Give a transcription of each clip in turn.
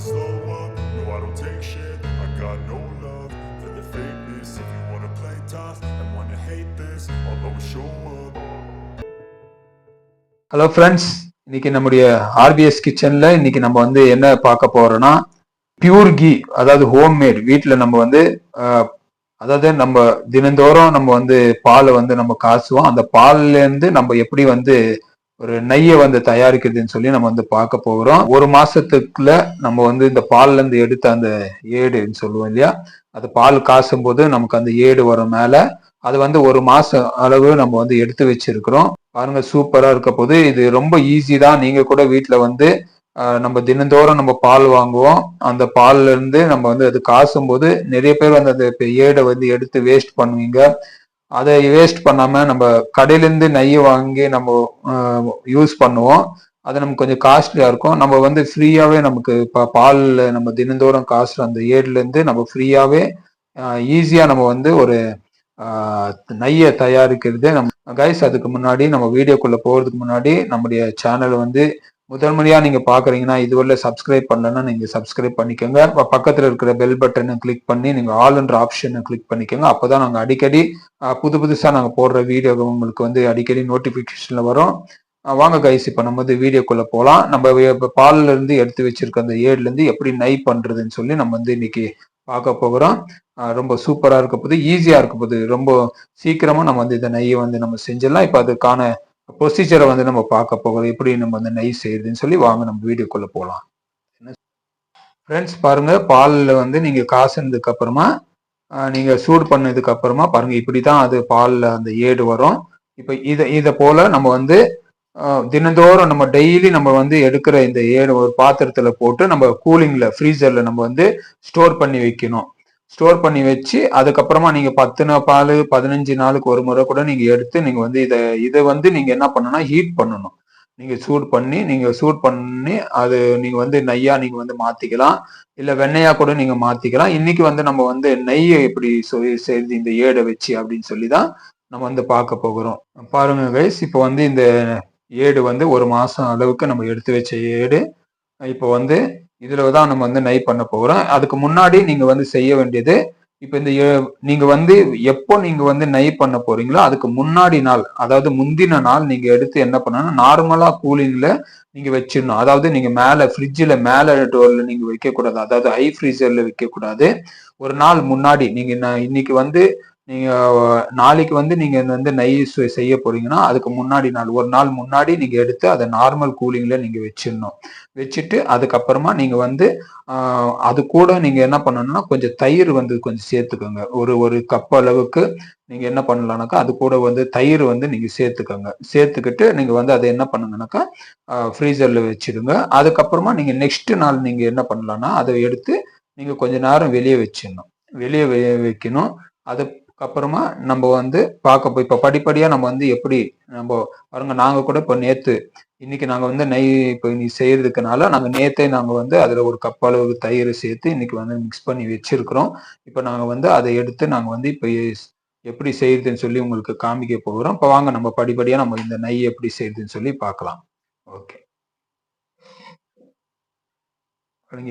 to slow up. No, I don't take shit. I got no love for the fakeness. If you wanna play tough and wanna hate this, I'll always show up. Hello friends, இன்னைக்கு நம்முடைய RPS கிச்சன்ல இன்னைக்கு நம்ம வந்து என்ன பார்க்க போறோம்னா pure key, அதாவது ஹோம்மேட் வீட்டில் நம்ம வந்து அதாவது நம்ம தினந்தோறும் நம்ம வந்து பாலை வந்து நம்ம காசுவோம். அந்த பால்ல இருந்து நம்ம எப்படி வந்து ஒரு நெய்யை வந்து தயாரிக்கிறதுன்னு சொல்லி நம்ம வந்து பார்க்க போகிறோம். ஒரு மாசத்துக்குள்ள நம்ம வந்து இந்த பால்ல இருந்து எடுத்த அந்த ஏடுன்னு சொல்லுவோம் இல்லையா, அது பால் காசும் போது நமக்கு அந்த ஏடு வரும் மேல. அது வந்து ஒரு மாசம் அளவு நம்ம வந்து எடுத்து வச்சிருக்கிறோம். பாருங்க, சூப்பரா இருக்க போது. இது ரொம்ப ஈஸி தான். நீங்க கூட வீட்டுல வந்து நம்ம தினந்தோறும் நம்ம பால் வாங்குவோம். அந்த பால்ல இருந்து நம்ம வந்து அது காசும் போது நிறைய பேர் வந்து அந்த ஏடை வந்து எடுத்து வேஸ்ட் பண்ணுவீங்க. அதை வேஸ்ட் பண்ணாம நம்ம கடையிலேருந்து நெய் வாங்கி நம்ம யூஸ் பண்ணுவோம். அது நமக்கு கொஞ்சம் காஸ்ட்லியா இருக்கும். நம்ம வந்து ஃப்ரீயாவே நமக்கு இப்போ பால்ல நம்ம தினந்தோறும் காசுற அந்த ஏடுல இருந்து நம்ம ஃப்ரீயாவே ஈஸியா நம்ம வந்து ஒரு நெய்யை தயாரிக்கிறது. நம்ம கைஸ், அதுக்கு முன்னாடி நம்ம வீடியோக்குள்ள போறதுக்கு முன்னாடி நம்முடைய சேனல் வந்து முதல் முறையா நீங்க பாக்குறீங்கன்னா, இதுவரை சப்ஸ்கிரைப் பண்ணலன்னா நீங்க சப்ஸ்கிரைப் பண்ணிக்கோங்க. பக்கத்துல இருக்கிற பெல் பட்டனை கிளிக் பண்ணி நீங்க ஆல் என்ற ஆப்ஷனை கிளிக் பண்ணிக்கோங்க. அப்பதான் நாங்க அடிக்கடி புதுசா நாங்க போடுற வீடியோ உங்களுக்கு வந்து அடிக்கடி நோட்டிபிகேஷன்ல வரும். வாங்க கைஸ், இப்ப நம்ம வந்து வீடியோக்குள்ள போலாம். நம்ம பால்ல இருந்து எடுத்து வச்சிருக்க அந்த ஏடுல இருந்து எப்படி நெய் பண்றதுன்னு சொல்லி நம்ம வந்து இன்னைக்கு பார்க்க போகிறோம். ரொம்ப சூப்பரா இருக்க போது, ஈஸியா இருக்க போது. ரொம்ப சீக்கிரமா நம்ம வந்து இந்த நெய்யை வந்து நம்ம செஞ்சிடலாம். இப்ப அதுக்கான ப்ரொசீஜரை வந்து நம்ம பார்க்க போகிறோம். எப்படி நம்ம வந்து நெய் செய்யுதுன்னு சொல்லி வாங்க நம்ம வீடியோக்குள்ள போகலாம். ஃப்ரெண்ட்ஸ், பாருங்க, பாலில் வந்து நீங்க காசுனதுக்கு அப்புறமா நீங்க சூடு பண்ணதுக்கு அப்புறமா பாருங்க, இப்படிதான் அது பால்ல அந்த ஏடு வரும். இப்ப இதை போல நம்ம வந்து தினந்தோறும் நம்ம டெய்லி நம்ம வந்து எடுக்கிற இந்த ஏடு ஒரு பாத்திரத்துல போட்டு நம்ம கூலிங்ல ஃப்ரீசர்ல நம்ம வந்து ஸ்டோர் பண்ணி வைக்கணும். ஸ்டோர் பண்ணி வச்சு அதுக்கப்புறமா நீங்க 10 பால் 15 நாளுக்கு ஒரு முறை கூட நீங்க எடுத்து நீங்க வந்து இதை வந்து நீங்க என்ன பண்ணணும்னா ஹீட் பண்ணணும். நீங்க சூட் பண்ணி அது நீங்க வந்து நெய்யா நீங்க வந்து மாத்திக்கலாம், இல்ல வெண்ணையா கூட நீங்க மாத்திக்கலாம். இன்னைக்கு வந்து நம்ம வந்து நெய்யை எப்படி செய்து இந்த ஏடை வச்சு அப்படின்னு சொல்லிதான் நம்ம வந்து பார்க்க போகிறோம். பாருங்க கைஸ், இப்போ வந்து இந்த ஏடு வந்து ஒரு மாசம் அளவுக்கு நம்ம எடுத்து வச்ச ஏடு. இப்போ வந்து இதுலதான் நம்ம வந்து நெய் பண்ண போகிறோம். அதுக்கு முன்னாடி நீங்க வந்து செய்ய வேண்டியது, இப்ப இந்த நீங்க வந்து எப்போ நீங்க வந்து நெய் பண்ண போறீங்களோ அதுக்கு முன்னாடி நாள், அதாவது முந்தின நாள் நீங்க எடுத்து என்ன பண்ணணும், நார்மலா கூலிங்ல நீங்க வச்சிடணும். அதாவது நீங்க மேல ஃப்ரிட்ஜில் மேல டோர்ல நீங்க வைக்க கூடாது, அதாவது ஹை ஃப்ரீசர்ல வைக்க கூடாது. ஒரு நாள் முன்னாடி நீங்க இன்னைக்கு வந்து நீங்க நாளைக்கு வந்து நீங்க வந்து நெய் செய்ய போறீங்கன்னா அதுக்கு முன்னாடி நாள், ஒரு நாள் முன்னாடி நீங்க எடுத்து அதை நார்மல் கூலிங்ல நீங்க வச்சிடணும். வச்சுட்டு அதுக்கப்புறமா நீங்க வந்து அது கூட நீங்க என்ன பண்ணணும்னா கொஞ்சம் தயிர் வந்து கொஞ்சம் சேர்த்துக்கோங்க. ஒரு கப் அளவுக்கு நீங்க என்ன பண்ணலாம்னாக்கா அது கூட வந்து தயிர் வந்து நீங்க சேர்த்துக்கிட்டு நீங்க வந்து அதை என்ன பண்ணுங்கனாக்கா ஃப்ரீசர்ல வச்சிடுங்க. அதுக்கப்புறமா நீங்க நெக்ஸ்ட் நாள் நீங்க என்ன பண்ணலாம்னா அதை எடுத்து நீங்க கொஞ்ச நேரம் வெளியே வச்சிடணும், வெளியே வைக்கணும். அதுக்கப்புறமா நம்ம வந்து இப்ப படிப்படியா நம்ம வந்து எப்படி நம்ம பாருங்க, நாங்க கூட இப்ப இன்னைக்கு நாங்க வந்து நெய் இப்போ நீ செய்யறதுக்குனால நாங்க நேத்தே நாங்க வந்து அதுல ஒரு கப் அளவு தயிர் சேர்த்து இன்னைக்கு வந்து மிக்ஸ் பண்ணி வச்சிருக்கிறோம். இப்ப நாங்க வந்து அதை எடுத்து நாங்க வந்து இப்ப எப்படி செய்யுதுன்னு சொல்லி உங்களுக்கு காமிக்க போகிறோம். இப்ப வாங்க நம்ம படிப்படியா நம்ம இந்த நெய் எப்படி செய்யுதுன்னு சொல்லி பார்க்கலாம். ஓகே,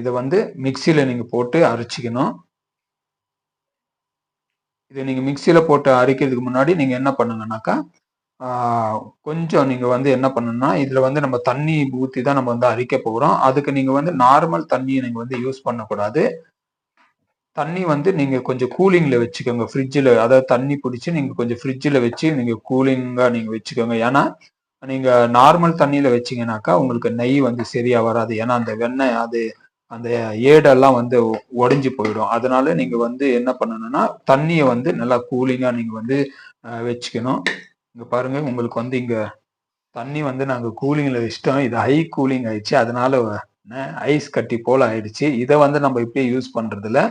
இதை வந்து மிக்சியில நீங்க போட்டு அரைச்சிக்கணும். இதை நீங்க மிக்சியில போட்டு அரைக்கிறதுக்கு முன்னாடி நீங்க என்ன பண்ணுங்கனாக்கா கொஞ்சம் நீங்க வந்து என்ன பண்ணணும்னா இதுல வந்து நம்ம தண்ணி ஊத்தி தான் நம்ம வந்து அரைக்க போகிறோம். அதுக்கு நீங்க வந்து நார்மல் தண்ணியை நீங்க வந்து யூஸ் பண்ணக்கூடாது. தண்ணி வந்து நீங்க கொஞ்சம் கூலிங்ல வச்சுக்கோங்க ஃப்ரிட்ஜில். அதாவது தண்ணி பிடிச்சி நீங்க கொஞ்சம் ஃப்ரிட்ஜில் வச்சு நீங்க கூலிங்கா நீங்க வச்சுக்கோங்க. ஏன்னா நீங்க நார்மல் தண்ணியில வச்சீங்கன்னாக்கா உங்களுக்கு நெய் வந்து சரியா வராது. ஏன்னா அந்த வெண்ணெய் அந்த ஏடெல்லாம் வந்து உடைஞ்சு போயிடும். அதனால நீங்க வந்து என்ன பண்ணணும்னா தண்ணியை வந்து நல்லா கூலிங்கா நீங்க வந்து வச்சுக்கணும். இங்க பாருங்க, உங்களுக்கு வந்து இங்க தண்ணி வந்து நாங்க கூலிங்ல வச்சிட்டோம். இது ஹை கூலிங் ஆயிடுச்சு, அதனால ஐஸ் கட்டி போல ஆயிடுச்சு. இதை வந்து நம்ம இப்படியே யூஸ் பண்றதுல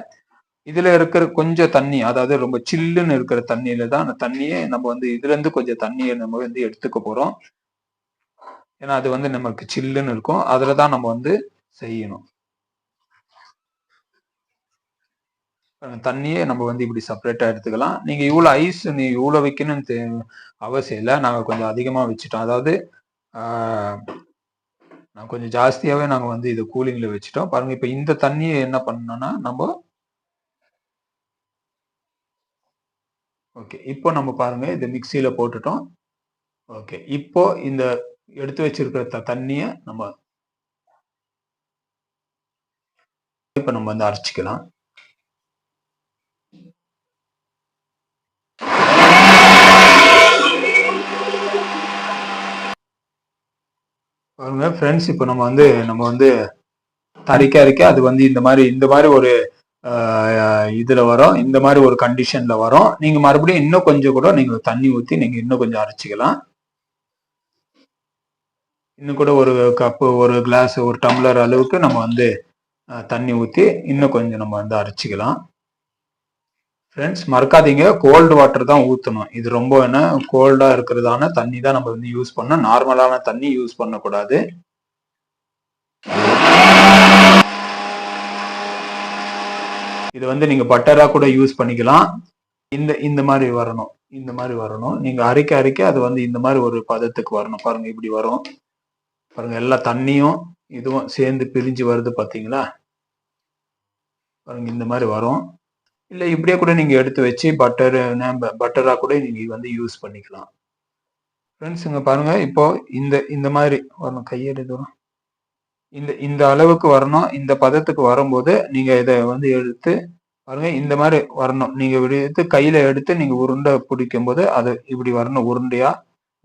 இதுல இருக்கிற கொஞ்சம் தண்ணி, அதாவது ரொம்ப சில்லுன்னு இருக்கிற தண்ணியில தான் அந்த தண்ணியை நம்ம வந்து இதுல இருந்து கொஞ்சம் தண்ணியை நம்ம வந்து எடுத்துக்க போறோம். ஏன்னா அது வந்து நமக்கு சில்லுன்னு இருக்கும், அதுலதான் நம்ம வந்து செய்யணும். தண்ணியே நம்ம வந்து இப்படி செப்பரேட்டா எடுத்துக்கலாம். நீங்க இவ்வளவு ஐஸ் நீ இவ்வளவு வைக்கணும்னு அவசியம் இல்லை. நாங்க கொஞ்சம் அதிகமா வச்சுட்டோம். அதாவது கொஞ்சம் ஜாஸ்தியாவே நாங்க வந்து இது கூலிங்ல வச்சுட்டோம். பாருங்க இப்ப இந்த தண்ணிய என்ன பண்ணணும்னா ஓகே. இப்போ நம்ம பாருங்க இத மிக்ஸியில போட்டுட்டோம். ஓகே. இப்போ இந்த எடுத்து வச்சிருக்கிற தண்ணிய இப்ப நம்ம வந்து அரைச்சுக்கலாம். பாருங்க ஃப்ரெண்ட்ஸ், இப்போ நம்ம வந்து அரைக்க அது வந்து இந்த மாதிரி ஒரு இதுல வரும். இந்த மாதிரி ஒரு கண்டிஷன்ல வரும். நீங்க மறுபடியும் இன்னும் கொஞ்சம் கூட நீங்க தண்ணி ஊத்தி நீங்க இன்னும் கொஞ்சம் அரைச்சிக்கலாம். இன்னும் கூட ஒரு கப்பு, ஒரு கிளாஸ், ஒரு டம்ளர் அளவுக்கு நம்ம வந்து தண்ணி ஊத்தி இன்னும் கொஞ்சம் நம்ம வந்து அரைச்சிக்கலாம். ஃப்ரெண்ட்ஸ், மறக்காதீங்க, கோல்டு வாட்டர் தான் ஊற்றணும். இது ரொம்ப கோல்டா இருக்கிறதான தண்ணி தான் நம்ம வந்து யூஸ் பண்ணணும். நார்மலான தண்ணி யூஸ் பண்ணக்கூடாது. இது வந்து நீங்க பட்டரா கூட யூஸ் பண்ணிக்கலாம். இந்த மாதிரி வரணும். இந்த மாதிரி வரணும். நீங்க அரைக்க அது வந்து இந்த மாதிரி ஒரு பதத்துக்கு வரணும். பாருங்க இப்படி வரும். பாருங்க எல்லா தண்ணியும் இதுவும் சேர்ந்து பிரிஞ்சு வருது பாத்தீங்களா? பாருங்க இந்த மாதிரி வரும். இல்ல இப்படியே கூட நீங்க எடுத்து வச்சு பட்டரா கூட நீங்க வந்து யூஸ் பண்ணிக்கலாம். ஃப்ரெண்ட்ஸ், இங்க பாருங்க இப்போ இந்த மாதிரி வரணும். கையெடுக்கணும். இந்த அளவுக்கு வரணும். இந்த பதத்துக்கு வரும்போது நீங்க இதை வந்து எடுத்து பாருங்க, இந்த மாதிரி வரணும். நீங்க எடுத்து கையில எடுத்து நீங்க உருண்டை பிடிக்கும் போது அது இப்படி வரணும், உருண்டையா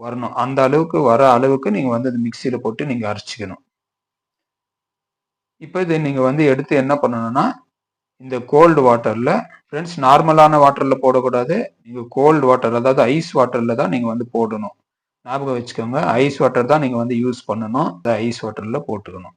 வரணும். அந்த அளவுக்கு வர அளவுக்கு நீங்க வந்து மிக்சியில போட்டு நீங்க அரைச்சிக்கணும். இப்போ இது நீங்க வந்து எடுத்து என்ன பண்ணணும்னா, இந்த கோல்டு வாட்டர்ல, ஃப்ரெண்ட்ஸ், நார்மலான வாட்டர்ல போடக்கூடாது. நீங்க கோல்டு வாட்டர், அதாவது ஐஸ் வாட்டர்ல தான் நீங்க வந்து போடணும். ஞாபகம் வச்சுக்கோங்க, ஐஸ் வாட்டர் தான் நீங்க வந்து யூஸ் பண்ணணும். ஐஸ் வாட்டர்ல போட்டுக்கணும்.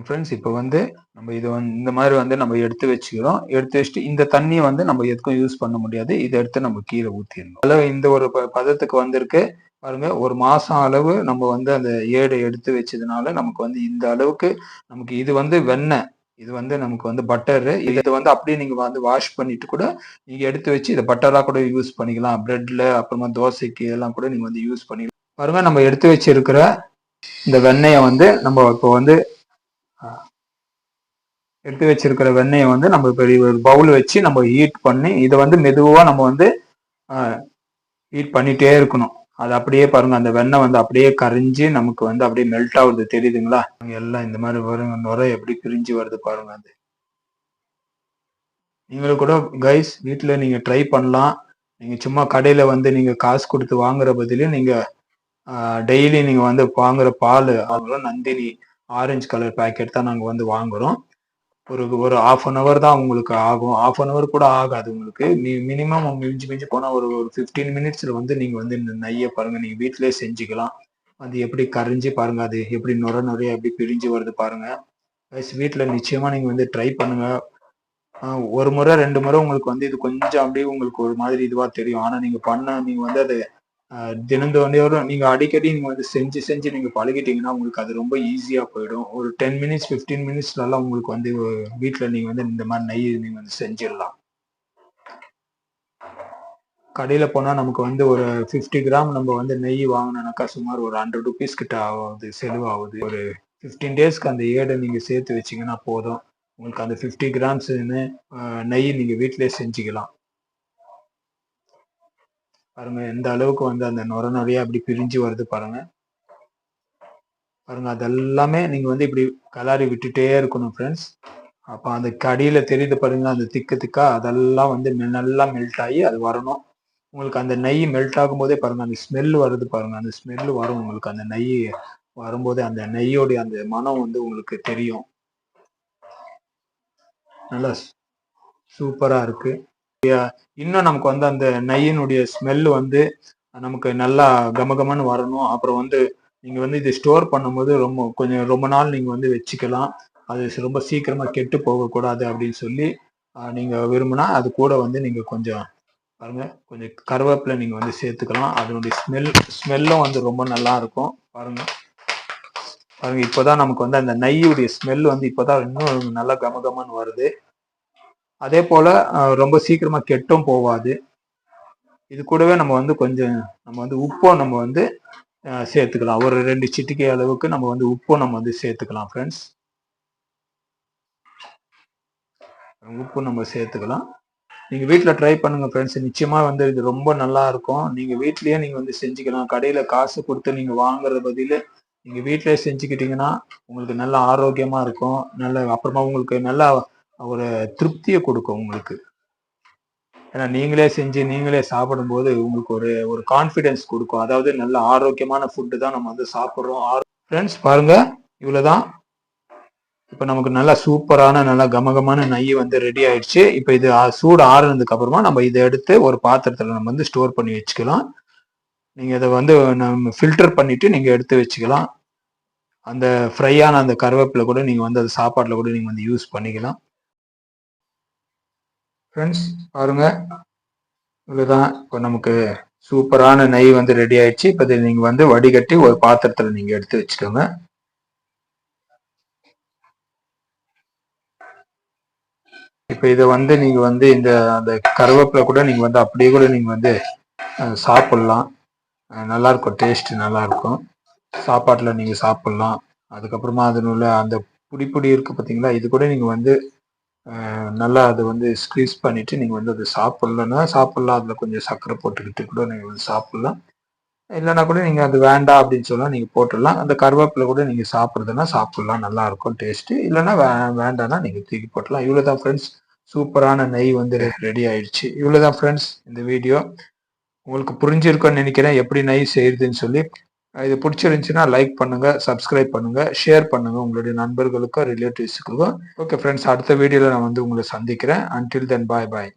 ஃப்ரெண்ட்ஸ், இப்போ வந்து நம்ம இது வந்து இந்த மாதிரி வந்து நம்ம எடுத்து வச்சுக்கிறோம். எடுத்து வச்சுட்டு இந்த தண்ணியை வந்து நம்ம எதுக்கும் யூஸ் பண்ண முடியாது. இதை எடுத்து நம்ம கீழே ஊற்றிடணும். அளவு இந்த ஒரு பதத்துக்கு வந்திருக்கு பாருங்க. ஒரு மாசம் அளவு நம்ம வந்து அந்த ஏடை எடுத்து வச்சதுனால நமக்கு வந்து இந்த அளவுக்கு நமக்கு இது வந்து வெண்ணெய், இது வந்து நமக்கு வந்து பட்டரு. இதை வந்து அப்படியே நீங்க வந்து வாஷ் பண்ணிட்டு கூட நீங்க எடுத்து வச்சு இதை பட்டரா கூட யூஸ் பண்ணிக்கலாம். பிரெட்ல, அப்புறமா தோசைக்கு எல்லாம் கூட நீங்க வந்து யூஸ் பண்ணிக்கலாம். பாருங்க, நம்ம எடுத்து வச்சிருக்கிற இந்த வெண்ணெயை வந்து நம்ம இப்போ வந்து எடுத்து வச்சிருக்கிற வெண்ணெயை வந்து நம்ம பெரிய ஒரு பவுல் வச்சு நம்ம ஹீட் பண்ணி இதை வந்து மெதுவா நம்ம வந்து ஹீட் பண்ணிட்டே இருக்கணும். அது அப்படியே பாருங்க, அந்த வெண்ணெய் வந்து அப்படியே கரைஞ்சி நமக்கு வந்து அப்படியே மெல்ட் ஆகுது, தெரியுதுங்களா? எல்லாம் இந்த மாதிரி வருங்க, நுரை எப்படி பிரிஞ்சு வருது பாருங்க. அது நீங்களும் கூட கைஸ் வீட்டுல நீங்க ட்ரை பண்ணலாம். நீங்க சும்மா கடையில வந்து நீங்க காசு கொடுத்து வாங்குற பதிலும் நீங்க டெய்லி நீங்க வந்து வாங்குற பால், நந்தினி ஆரஞ்சு கலர் பேக்கெட் தான் நாங்க வந்து வாங்குறோம். ஒரு half an hour தான் உங்களுக்கு ஆகும். half an hour கூட ஆகாது உங்களுக்கு. மினிமம் மிஞ்சி போனா ஒரு 15 மினிட்ஸ்ல வந்து நீங்க வந்து இந்த நெய்யை பாருங்க, நீங்க வீட்டிலேயே செஞ்சுக்கலாம். அது எப்படி கரைஞ்சி பாருங்க, அது எப்படி நுரையா எப்படி பிரிஞ்சு வருது பாருங்க. வீட்டுல நிச்சயமா நீங்க வந்து ட்ரை பண்ணுங்க. ஒரு முறை 2 முறை உங்களுக்கு வந்து இது கொஞ்சம் அப்படியே உங்களுக்கு ஒரு மாதிரி இதுவா தெரியும். ஆனா நீங்க வந்து அதை தினந்தோறும் நீங்க அடிக்கடி நீங்க வந்து செஞ்சு நீங்க பழகிட்டீங்கன்னா உங்களுக்கு அது ரொம்ப ஈஸியா போயிடும். ஒரு 10 மினிட்ஸ் 15 மினிட்ஸ்லாம் உங்களுக்கு வந்து வீட்டுல நீங்க வந்து இந்த மாதிரி நெய் நீங்க வந்து செஞ்சிடலாம். கடையில போனா நமக்கு வந்து ஒரு 50 கிராம் நம்ம வந்து நெய் வாங்கினோம்னாக்கா சுமார் ஒரு 100 ருபீஸ் கிட்ட ஆகுது, செலவாகுது. ஒரு 15 டேஸ்க்கு அந்த ஏடை நீங்க சேர்த்து வச்சீங்கன்னா போதும். உங்களுக்கு அந்த 50 கிராம்ஸ் நெய் நீங்க வீட்டிலேயே செஞ்சுக்கலாம். பாருங்க எந்த அளவுக்கு வந்து அந்த நுரையா அப்படி பிரிஞ்சு வருது பாருங்க. பாருங்க, அதெல்லாமே நீங்க வந்து இப்படி கலாரி விட்டுட்டே இருக்கணும் ஃப்ரெண்ட்ஸ். அப்ப அந்த கடியில தெரியுது பாருங்க, அந்த திக்கா அதெல்லாம் வந்து நல்லா மெல்ட் ஆகி அது வரணும். உங்களுக்கு அந்த நெய் மெல்ட் ஆகும் போதே பாருங்க அந்த ஸ்மெல் வருது பாருங்க. அந்த ஸ்மெல் வரும் உங்களுக்கு. அந்த நெய் வரும்போதே அந்த நெய்யோடைய அந்த மனம் வந்து உங்களுக்கு தெரியும். நல்லா சூப்பரா இருக்கு. இன்னும் நமக்கு வந்து அந்த நெய்யினுடைய ஸ்மெல் வந்து நமக்கு நல்லா கமகமன்னு வரணும். அப்புறம் வந்து நீங்க வந்து இது ஸ்டோர் பண்ணும்போது ரொம்ப நாள் நீங்க வந்து வச்சுக்கலாம். அது ரொம்ப சீக்கிரமா கெட்டு போகக்கூடாது அப்படின்னு சொல்லி நீங்க விரும்பினா அது கூட வந்து நீங்க கொஞ்சம் பாருங்க, கொஞ்சம் கருவேப்பிலை நீங்க வந்து சேர்த்துக்கலாம். அதனுடைய ஸ்மெல்லும் வந்து ரொம்ப நல்லா இருக்கும். பாருங்க இப்போதான் நமக்கு வந்து அந்த நெய்யுடைய ஸ்மெல் வந்து இப்போதான் இன்னும் நல்லா கமகமன்னு வருது. அதே போல ரொம்ப சீக்கிரமா கெட்டும் போகாது. இது கூடவே நம்ம வந்து கொஞ்சம் நம்ம வந்து உப்பும் நம்ம வந்து சேர்த்துக்கலாம். ஒரு 2 சிட்டிகை அளவுக்கு நம்ம வந்து உப்பும் நம்ம வந்து சேர்த்துக்கலாம் ஃப்ரெண்ட்ஸ். உப்பு நம்ம சேர்த்துக்கலாம். நீங்க வீட்டில் ட்ரை பண்ணுங்க ஃப்ரெண்ட்ஸ். நிச்சயமா வந்து இது ரொம்ப நல்லா இருக்கும். நீங்க வீட்லயே நீங்க வந்து செஞ்சுக்கலாம். கடையில காசு கொடுத்து நீங்க வாங்குறது பதிலு நீங்க வீட்டிலேயே செஞ்சுக்கிட்டீங்கன்னா உங்களுக்கு நல்ல ஆரோக்கியமா இருக்கும். நல்ல அப்புறமா உங்களுக்கு நல்லா ஒரு திருப்தியை கொடுக்கும் உங்களுக்கு. ஏன்னா நீங்களே செஞ்சு நீங்களே சாப்பிடும்போது உங்களுக்கு ஒரு ஒரு கான்ஃபிடென்ஸ் கொடுக்கும். அதாவது நல்ல ஆரோக்கியமான ஃபுட்டு தான் நம்ம வந்து சாப்பிட்றோம். ஃப்ரெண்ட்ஸ் பாருங்க, இவ்வளவுதான். இப்போ நமக்கு நல்லா சூப்பரான நல்லா கமகமான நெய் வந்து ரெடி ஆயிடுச்சு. இப்போ இது சூடு ஆறுனதுக்கு அப்புறமா நம்ம இதை எடுத்து ஒரு பாத்திரத்துல நம்ம வந்து ஸ்டோர் பண்ணி வச்சுக்கலாம். நீங்க இதை வந்து நம்ம ஃபில்டர் பண்ணிட்டு நீங்க எடுத்து வச்சுக்கலாம். அந்த ஃப்ரையான அந்த கருவேப்பிலை கூட நீங்க வந்து அது சாப்பாட்டுல கூட நீங்க வந்து யூஸ் பண்ணிக்கலாம். ஃப்ரெண்ட்ஸ் பாருங்க, இவ்வளவுதான். இப்போ நமக்கு சூப்பரான நெய் வந்து ரெடி ஆயிடுச்சு. இப்போ இதை நீங்க வந்து வடிகட்டி ஒரு பாத்திரத்துல நீங்க எடுத்து வச்சுக்கோங்க. இப்போ இதை வந்து நீங்க வந்து இந்த அந்த கருவேப்பிலை கூட நீங்க வந்து அப்படியே கூட நீங்க வந்து சாப்பிடலாம். நல்லா இருக்கும், டேஸ்ட் நல்லா இருக்கும். சாப்பாட்டில் நீங்க சாப்பிடலாம். அதுக்கப்புறமா அதனுள்ள அந்த புடி இருக்கு பார்த்தீங்களா, இது கூட நீங்க வந்து நல்லா அதை வந்து ஸ்க்வீஸ் பண்ணிட்டு நீங்க வந்து அதை சாப்பிடலன்னா சாப்பிடலாம். அதுல கொஞ்சம் சர்க்கரை போட்டுக்கிட்டு கூட நீங்க வந்து சாப்பிடலாம். இல்லைன்னா கூட நீங்க அது வேண்டாம் அப்படின்னு சொன்னா நீங்க போட்டுடலாம். அந்த கருவேப்பிலை கூட நீங்க சாப்பிட்றதுன்னா சாப்பிடலாம், நல்லா இருக்கும் டேஸ்ட். இல்லைன்னா வேண்டாம்னா நீங்க தூக்கி போட்டலாம். இவ்வளவுதான் ஃப்ரெண்ட்ஸ், சூப்பரான நெய் வந்து ரெடி ஆயிடுச்சு. இவ்வளவுதான் ஃப்ரெண்ட்ஸ் இந்த வீடியோ. உங்களுக்கு புரிஞ்சிருக்கும்னு நினைக்கிறேன் எப்படி நெய் செய்யுதுன்னு சொல்லி. இது பிடிச்சிருந்துச்சுன்னா லைக் பண்ணுங்க, சப்ஸ்கிரைப் பண்ணுங்க, ஷேர் பண்ணுங்க உங்களுடைய நண்பர்களுக்கும் ரிலேட்டிவ்ஸுக்கும். ஓகே ஃப்ரெண்ட்ஸ், அடுத்த வீடியோல நான் வந்து உங்களை சந்திக்கிறேன். அன்டில் தென் பாய் பாய்.